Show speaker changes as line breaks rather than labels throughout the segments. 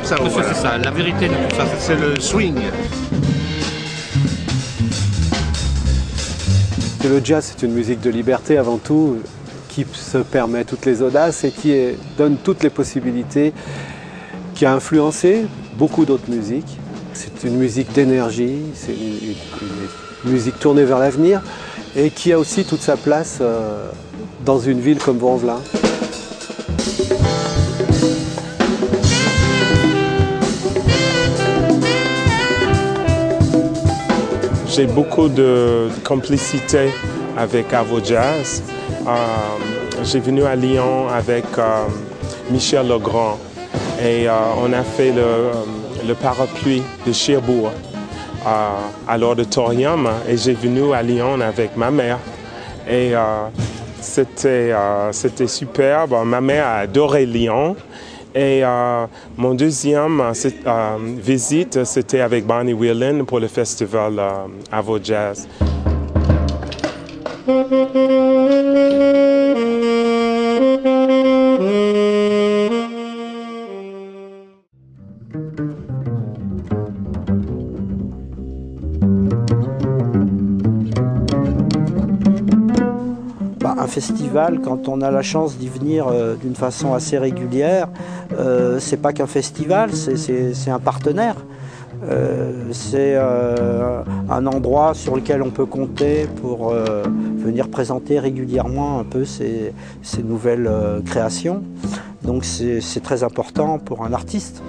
ça.
Monsieur,
Voilà.
c'est ça, la vérité de tout ça.
C'est le swing.
Le jazz, c'est une musique de liberté avant tout, qui se permet toutes les audaces et qui donne toutes les possibilités, qui a influencé beaucoup d'autres musiques. C'est une musique d'énergie, c'est une musique tournée vers l'avenir et qui a aussi toute sa place dans une ville comme Vaux-en-Velin.
J'ai beaucoup de complicité avec Avojazz. J'ai venu à Lyon avec Michel Legrand et on a fait le parapluie de Cherbourg à l'auditorium et j'ai venu à Lyon avec ma mère et c'était superbe. Ma mère a adoré Lyon. Et mon deuxième visite, c'était avec Bonnie Whelan pour le festival Avojazz.
Un festival, quand on a la chance d'y venir d'une façon assez régulière, c'est pas qu'un festival, c'est un partenaire. C'est un endroit sur lequel on peut compter pour venir présenter régulièrement un peu ces nouvelles créations. Donc c'est très important pour un artiste.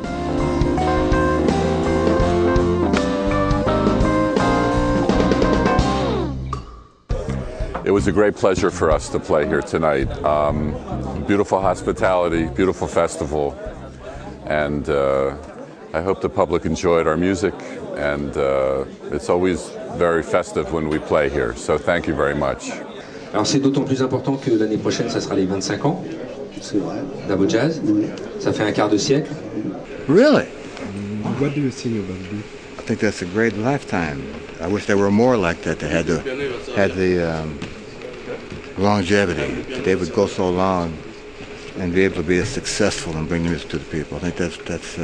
It was a great pleasure for us to play here tonight. Beautiful hospitality, beautiful festival, and I hope the public enjoyed our music, and it's always very festive when we play here, so thank you very much.
Alors c'est d'autant plus important que l'année prochaine, ça sera les 25 ans d'Avojazz. Ça fait un quart de siècle.
Really?
What do you think about this?
I think that's a great lifetime. I wish there were more like that. They had the longevity. That they would go so long and be able to be as successful and bring the music to the people. I think that's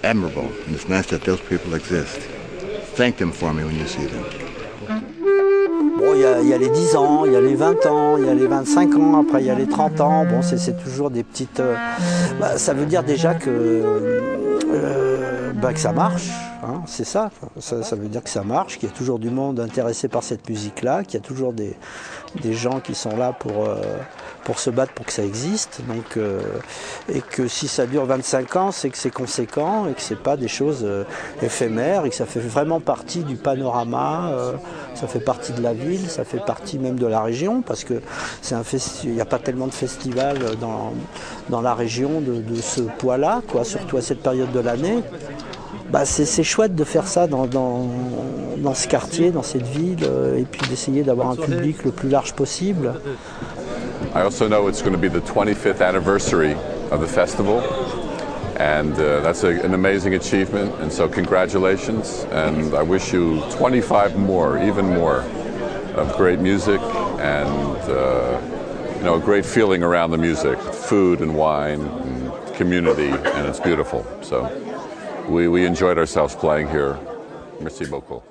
admirable, and it's nice that those people exist. Thank them for me when you see them.
Bon, il y a les 10 ans, il y a les 20 ans, il y a les 25 ans, après il y a les 30 ans. Bon, c'est toujours des petites... ça veut dire déjà que ça marche, hein, c'est ça. Ça veut dire que ça marche, qu'il y a toujours du monde intéressé par cette musique-là, qu'il y a toujours des gens qui sont là pour se battre pour que ça existe. Donc, et que si ça dure 25 ans, c'est que c'est conséquent et que c'est pas des choses éphémères et que ça fait vraiment partie du panorama, ça fait partie de la ville, ça fait partie même de la région, parce que il n'y a pas tellement de festivals dans la région de ce poids-là, quoi, surtout à cette période de l'année. C'est chouette de faire ça dans ce quartier, dans cette ville, et puis d'essayer d'avoir un public le plus large possible.
I also know it's going to be the 25th anniversary of the festival, and that's an amazing achievement, and so congratulations, and I wish you 25 more, even more, of great music and a great feeling around the music, food and wine and community, and it's beautiful. So we enjoyed ourselves playing here. Merci beaucoup.